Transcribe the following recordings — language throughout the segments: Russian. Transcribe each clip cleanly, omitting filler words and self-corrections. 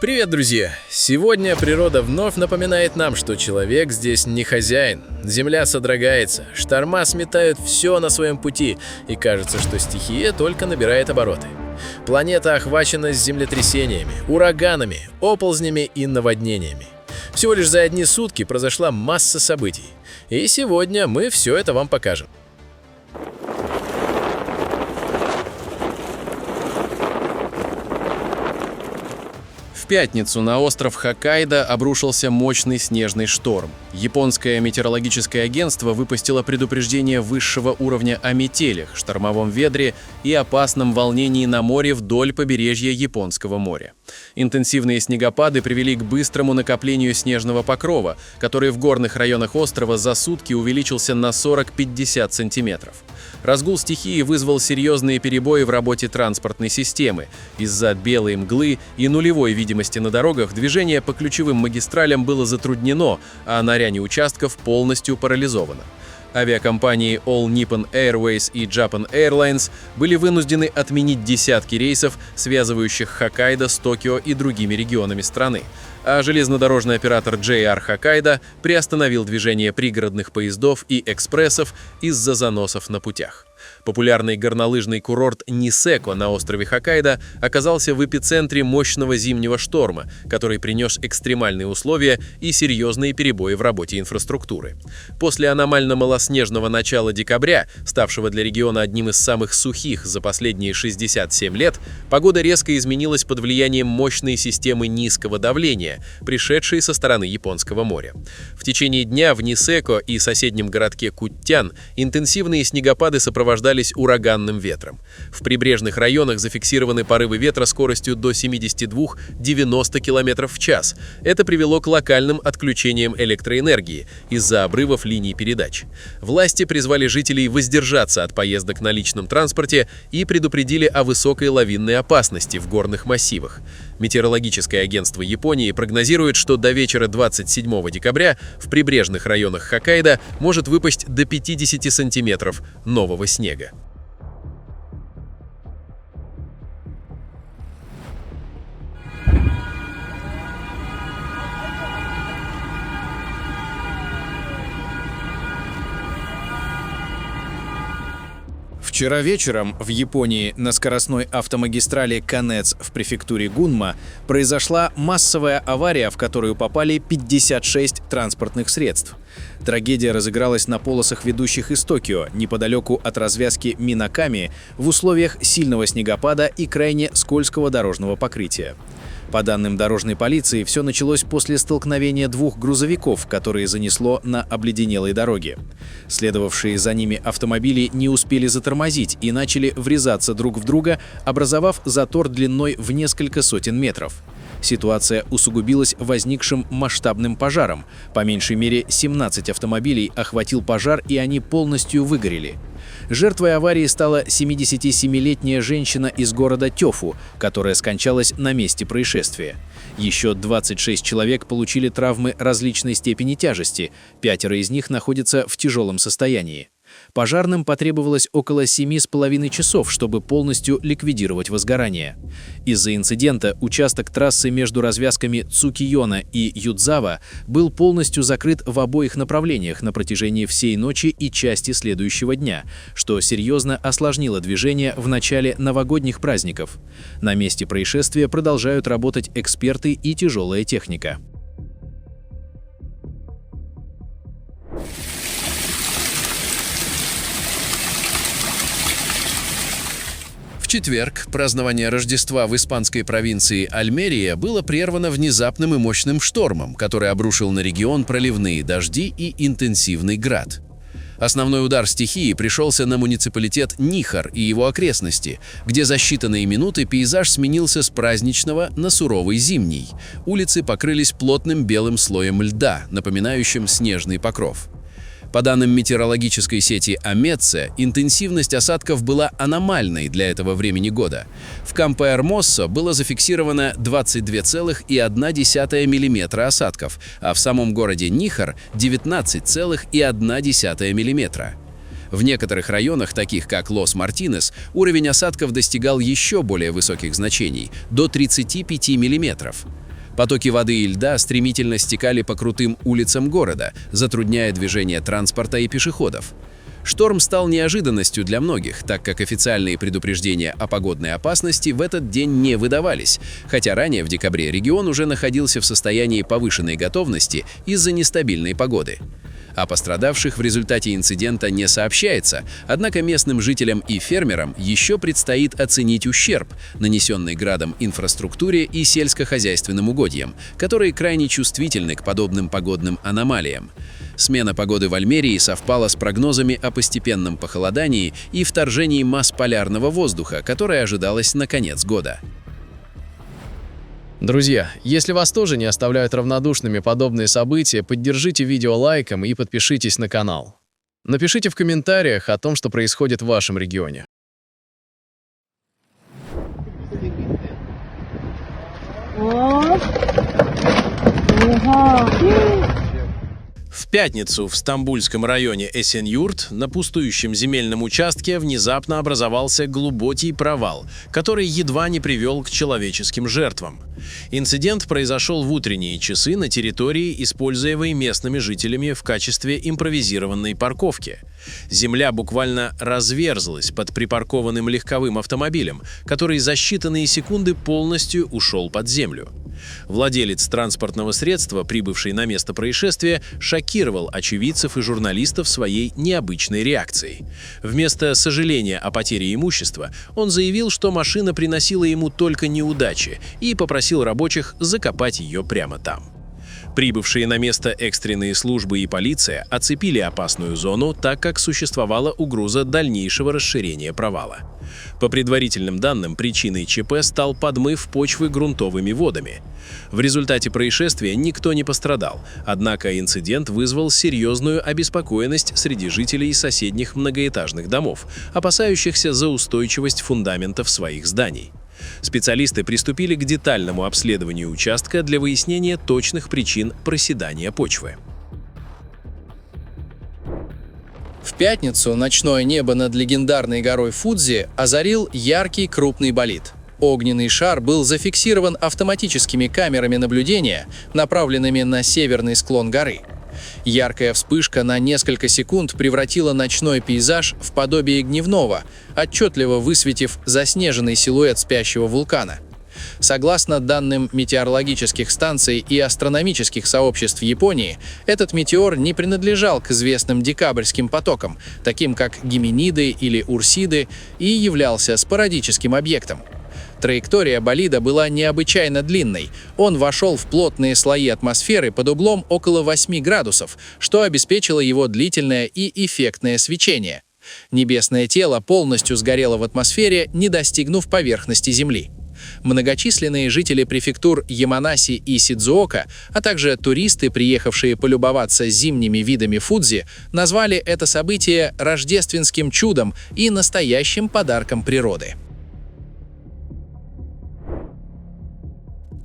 Привет, друзья! Сегодня природа вновь напоминает нам, что человек здесь не хозяин. Земля содрогается, шторма сметают все на своем пути, и кажется, что стихия только набирает обороты. Планета охвачена землетрясениями, ураганами, оползнями и наводнениями. Всего лишь за одни сутки произошла масса событий. И сегодня мы все это вам покажем. В пятницу на остров Хоккайдо обрушился мощный снежный шторм. Японское метеорологическое агентство выпустило предупреждение высшего уровня о метелях, штормовом ветре и опасном волнении на море вдоль побережья Японского моря. Интенсивные снегопады привели к быстрому накоплению снежного покрова, который в горных районах острова за сутки увеличился на 40-50 сантиметров. Разгул стихии вызвал серьезные перебои в работе транспортной системы. Из-за белой мглы и нулевой видимости на дорогах движение по ключевым магистралям было затруднено, а на ряде участков полностью парализовано. Авиакомпании All Nippon Airways и Japan Airlines были вынуждены отменить десятки рейсов, связывающих Хоккайдо с Токио и другими регионами страны. А железнодорожный оператор JR Hokkaido приостановил движение пригородных поездов и экспрессов из-за заносов на путях. Популярный горнолыжный курорт Нисеко на острове Хоккайдо оказался в эпицентре мощного зимнего шторма, который принес экстремальные условия и серьезные перебои в работе инфраструктуры. После аномально малоснежного начала декабря, ставшего для региона одним из самых сухих за последние 67 лет, погода резко изменилась под влиянием мощной системы низкого давления, пришедшей со стороны Японского моря. В течение дня в Нисеко и соседнем городке Куттян интенсивные снегопады сопровождались ураганным ветром. В прибрежных районах зафиксированы порывы ветра скоростью до 72-90 км в час. Это привело к локальным отключениям электроэнергии из-за обрывов линий передач. Власти призвали жителей воздержаться от поездок на личном транспорте и предупредили о высокой лавинной опасности в горных массивах. Метеорологическое агентство Японии прогнозирует, что до вечера 27 декабря в прибрежных районах Хоккайдо может выпасть до 50 сантиметров нового снега. Вчера вечером в Японии на скоростной автомагистрали Канэц в префектуре Гунма произошла массовая авария, в которую попали 56 транспортных средств. Трагедия разыгралась на полосах, ведущих из Токио, неподалеку от развязки Минаками, в условиях сильного снегопада и крайне скользкого дорожного покрытия. По данным дорожной полиции, все началось после столкновения двух грузовиков, которые занесло на обледенелой дороге. Следовавшие за ними автомобили не успели затормозить и начали врезаться друг в друга, образовав затор длиной в несколько сотен метров. Ситуация усугубилась возникшим масштабным пожаром. По меньшей мере 17 автомобилей охватил пожар, и они полностью выгорели. Жертвой аварии стала 77-летняя женщина из города Тёфу, которая скончалась на месте происшествия. Еще 26 человек получили травмы различной степени тяжести, 5 из них находятся в тяжелом состоянии. Пожарным потребовалось около 7,5 часов, чтобы полностью ликвидировать возгорание. Из-за инцидента участок трассы между развязками Цукийона и Юдзава был полностью закрыт в обоих направлениях на протяжении всей ночи и части следующего дня, что серьезно осложнило движение в начале новогодних праздников. На месте происшествия продолжают работать эксперты и тяжелая техника. В четверг празднование Рождества в испанской провинции Альмерия было прервано внезапным и мощным штормом, который обрушил на регион проливные дожди и интенсивный град. Основной удар стихии пришелся на муниципалитет Нихар и его окрестности, где за считанные минуты пейзаж сменился с праздничного на суровый зимний. Улицы покрылись плотным белым слоем льда, напоминающим снежный покров. По данным метеорологической сети Амедсе, интенсивность осадков была аномальной для этого времени года. В Кампо-Эрмоссо было зафиксировано 22,1 мм осадков, а в самом городе Нихар – 19,1 мм. В некоторых районах, таких как Лос-Мартинес, уровень осадков достигал еще более высоких значений – до 35 мм. Потоки воды и льда стремительно стекали по крутым улицам города, затрудняя движение транспорта и пешеходов. Шторм стал неожиданностью для многих, так как официальные предупреждения о погодной опасности в этот день не выдавались, хотя ранее в декабре регион уже находился в состоянии повышенной готовности из-за нестабильной погоды. О пострадавших в результате инцидента не сообщается, однако местным жителям и фермерам еще предстоит оценить ущерб, нанесенный градом инфраструктуре и сельскохозяйственным угодьям, которые крайне чувствительны к подобным погодным аномалиям. Смена погоды в Альмерии совпала с прогнозами о постепенном похолодании и вторжении масс полярного воздуха, которое ожидалось на конец года. Друзья, если вас тоже не оставляют равнодушными подобные события, поддержите видео лайком и подпишитесь на канал. Напишите в комментариях о том, что происходит в вашем регионе. В пятницу в стамбульском районе Эсенюрт на пустующем земельном участке внезапно образовался глубокий провал, который едва не привел к человеческим жертвам. Инцидент произошел в утренние часы на территории, используемой местными жителями в качестве импровизированной парковки. Земля буквально разверзлась под припаркованным легковым автомобилем, который за считанные секунды полностью ушел под землю. Владелец транспортного средства, прибывший на место происшествия, шокировал очевидцев и журналистов своей необычной реакцией. Вместо сожаления о потере имущества, он заявил, что машина приносила ему только неудачи, и попросил рабочих закопать ее прямо там. Прибывшие на место экстренные службы и полиция оцепили опасную зону, так как существовала угроза дальнейшего расширения провала. По предварительным данным, причиной ЧП стал подмыв почвы грунтовыми водами. В результате происшествия никто не пострадал, однако инцидент вызвал серьезную обеспокоенность среди жителей соседних многоэтажных домов, опасающихся за устойчивость фундаментов своих зданий. Специалисты приступили к детальному обследованию участка для выяснения точных причин проседания почвы. В пятницу ночное небо над легендарной горой Фудзи озарил яркий крупный болид. Огненный шар был зафиксирован автоматическими камерами наблюдения, направленными на северный склон горы. Яркая вспышка на несколько секунд превратила ночной пейзаж в подобие дневного, отчетливо высветив заснеженный силуэт спящего вулкана. Согласно данным метеорологических станций и астрономических сообществ Японии, этот метеор не принадлежал к известным декабрьским потокам, таким как Геминиды или Урсиды, и являлся спорадическим объектом. Траектория болида была необычайно длинной. Он вошел в плотные слои атмосферы под углом около 8 градусов, что обеспечило его длительное и эффектное свечение. Небесное тело полностью сгорело в атмосфере, не достигнув поверхности Земли. Многочисленные жители префектур Яманаси и Сидзуока, а также туристы, приехавшие полюбоваться зимними видами Фудзи, назвали это событие рождественским чудом и настоящим подарком природы.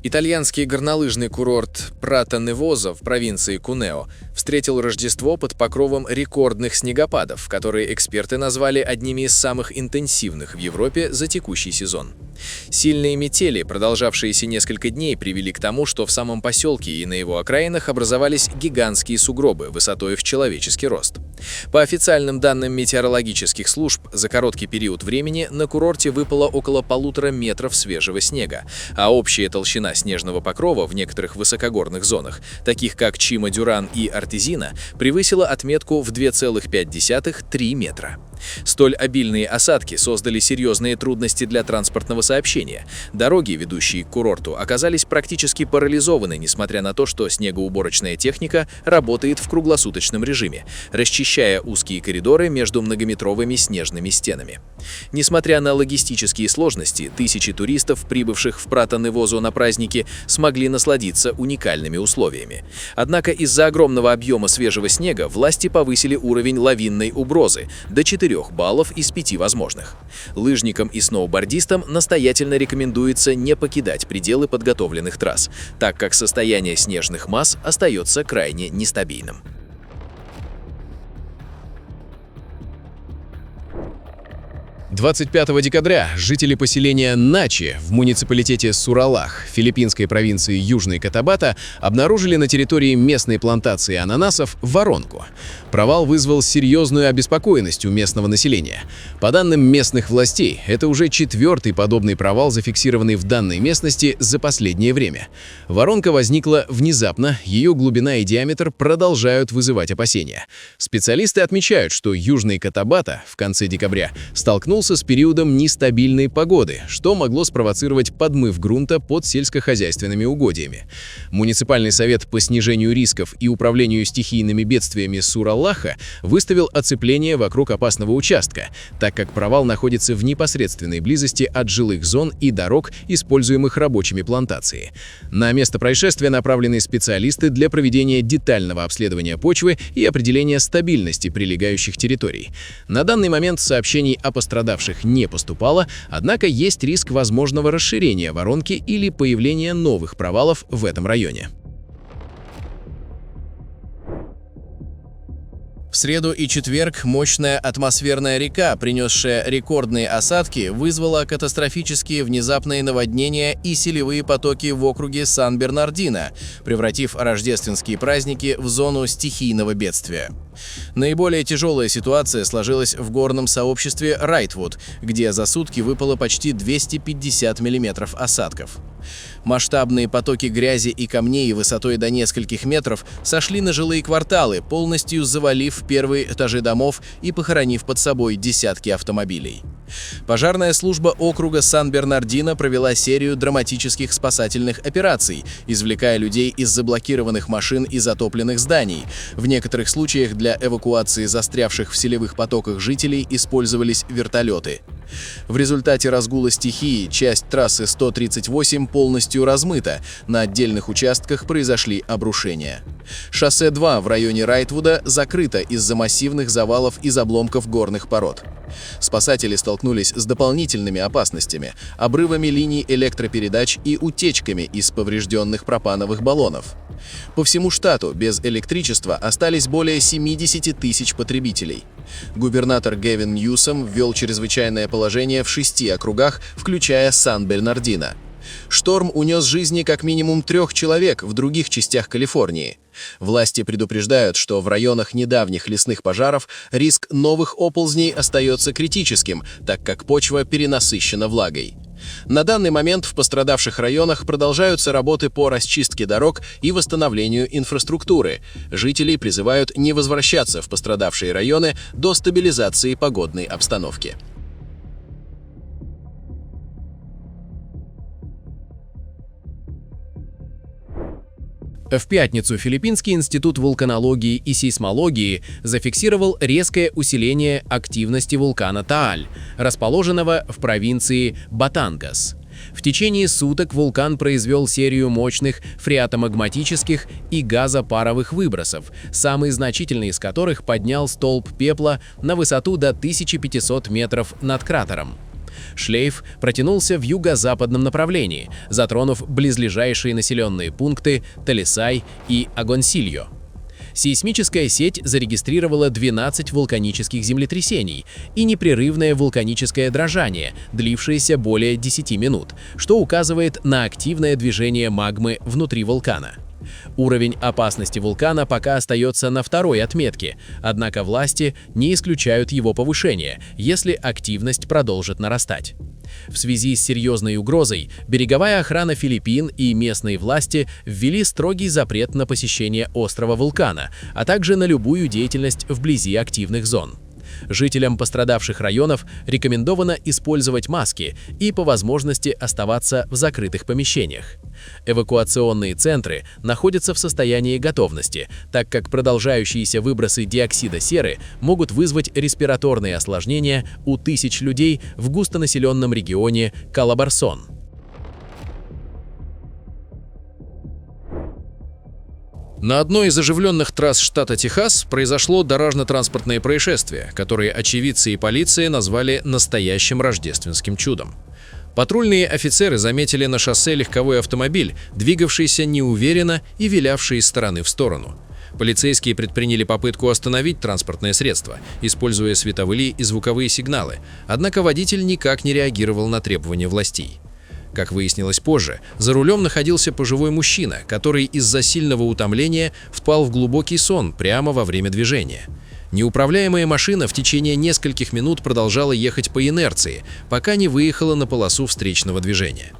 Итальянский горнолыжный курорт Прато-Невозо в провинции Кунео встретил Рождество под покровом рекордных снегопадов, которые эксперты назвали одними из самых интенсивных в Европе за текущий сезон. Сильные метели, продолжавшиеся несколько дней, привели к тому, что в самом поселке и на его окраинах образовались гигантские сугробы высотой в человеческий рост. По официальным данным метеорологических служб, за короткий период времени на курорте выпало около 1,5 метров свежего снега, а общая толщина снежного покрова в некоторых высокогорных зонах, таких как Чима-Дюран и Артезина, превысила отметку в 2,5–3 метра. Столь обильные осадки создали серьезные трудности для транспортного сообщения. Дороги, ведущие к курорту, оказались практически парализованы, несмотря на то, что снегоуборочная техника работает в круглосуточном режиме, расчищая узкие коридоры между многометровыми снежными стенами. Несмотря на логистические сложности, тысячи туристов, прибывших в Прато-Невозо на праздники, смогли насладиться уникальными условиями. Однако из-за огромного объема свежего снега власти повысили уровень лавинной угрозы до 4 баллов из 5 возможных. Лыжникам и сноубордистам настоятельно рекомендуется не покидать пределы подготовленных трасс, так как состояние снежных масс остается крайне нестабильным. 25 декабря жители поселения Начи в муниципалитете Суралах филиппинской провинции Южный Котабато обнаружили на территории местной плантации ананасов воронку. Провал вызвал серьезную обеспокоенность у местного населения. По данным местных властей, это уже 4-й подобный провал, зафиксированный в данной местности за последнее время. Воронка возникла внезапно, ее глубина и диаметр продолжают вызывать опасения. Специалисты отмечают, что Южный Котабато в конце декабря столкнулся с периодом нестабильной погоды, что могло спровоцировать подмыв грунта под сельскохозяйственными угодьями. Муниципальный совет по снижению рисков и управлению стихийными бедствиями Суралаха выставил оцепление вокруг опасного участка, так как провал находится в непосредственной близости от жилых зон и дорог, используемых рабочими плантации. На место происшествия направлены специалисты для проведения детального обследования почвы и определения стабильности прилегающих территорий. На данный момент сообщений о пострадавших не поступало, однако есть риск возможного расширения воронки или появления новых провалов в этом районе. В среду и четверг мощная атмосферная река, принесшая рекордные осадки, вызвала катастрофические внезапные наводнения и селевые потоки в округе Сан-Бернардино, превратив рождественские праздники в зону стихийного бедствия. Наиболее тяжелая ситуация сложилась в горном сообществе Райтвуд, где за сутки выпало почти 250 мм осадков. Масштабные потоки грязи и камней высотой до нескольких метров сошли на жилые кварталы, полностью завалив первые этажи домов и похоронив под собой десятки автомобилей. Пожарная служба округа Сан-Бернардино провела серию драматических спасательных операций, извлекая людей из заблокированных машин и затопленных зданий. В некоторых случаях для эвакуации застрявших в селевых потоках жителей использовались вертолеты. В результате разгула стихии часть трассы 138 полностью размыта, на отдельных участках произошли обрушения. Шоссе 2 в районе Райтвуда закрыто из-за массивных завалов из обломков горных пород. Спасатели столкнулись с дополнительными опасностями, обрывами линий электропередач и утечками из поврежденных пропановых баллонов. По всему штату без электричества остались более 70 тысяч потребителей. Губернатор Гэвин Ньюсом ввел чрезвычайное положение в 6 округах, включая Сан-Бернардино. Шторм унес жизни как минимум 3 человек в других частях Калифорнии. Власти предупреждают, что в районах недавних лесных пожаров риск новых оползней остается критическим, так как почва перенасыщена влагой. На данный момент в пострадавших районах продолжаются работы по расчистке дорог и восстановлению инфраструктуры. Жителей призывают не возвращаться в пострадавшие районы до стабилизации погодной обстановки. В пятницу Филиппинский институт вулканологии и сейсмологии зафиксировал резкое усиление активности вулкана Тааль, расположенного в провинции Батангас. В течение суток вулкан произвел серию мощных фреатомагматических и газопаровых выбросов, самый значительный из которых поднял столб пепла на высоту до 1500 метров над кратером. Шлейф протянулся в юго-западном направлении, затронув близлежащие населенные пункты Талисай и Агонсильо. Сейсмическая сеть зарегистрировала 12 вулканических землетрясений и непрерывное вулканическое дрожание, длившееся более 10 минут, что указывает на активное движение магмы внутри вулкана. Уровень опасности вулкана пока остается на 2-й отметке, однако власти не исключают его повышение, если активность продолжит нарастать. В связи с серьезной угрозой береговая охрана Филиппин и местные власти ввели строгий запрет на посещение острова вулкана, а также на любую деятельность вблизи активных зон. Жителям пострадавших районов рекомендовано использовать маски и по возможности оставаться в закрытых помещениях. Эвакуационные центры находятся в состоянии готовности, так как продолжающиеся выбросы диоксида серы могут вызвать респираторные осложнения у тысяч людей в густонаселенном регионе Калабарсон. На одной из оживленных трасс штата Техас произошло дорожно-транспортное происшествие, которое очевидцы и полиция назвали настоящим рождественским чудом. Патрульные офицеры заметили на шоссе легковой автомобиль, двигавшийся неуверенно и вилявший из стороны в сторону. Полицейские предприняли попытку остановить транспортное средство, используя световые и звуковые сигналы, однако водитель никак не реагировал на требования властей. Как выяснилось позже, за рулем находился пожилой мужчина, который из-за сильного утомления впал в глубокий сон прямо во время движения. Неуправляемая машина в течение нескольких минут продолжала ехать по инерции, пока не выехала на полосу встречного движения.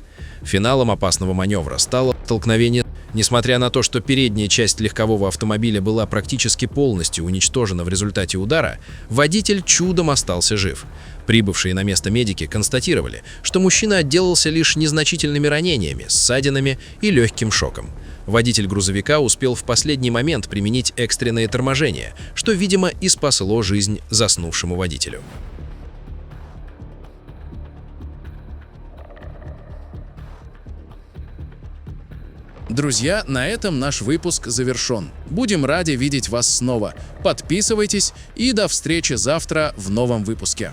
Финалом опасного маневра стало столкновение. Несмотря на то, что передняя часть легкового автомобиля была практически полностью уничтожена в результате удара, водитель чудом остался жив. Прибывшие на место медики констатировали, что мужчина отделался лишь незначительными ранениями, ссадинами и легким шоком. Водитель грузовика успел в последний момент применить экстренное торможение, что, видимо, и спасло жизнь заснувшему водителю. Друзья, на этом наш выпуск завершен. Будем рады видеть вас снова. Подписывайтесь и до встречи завтра в новом выпуске.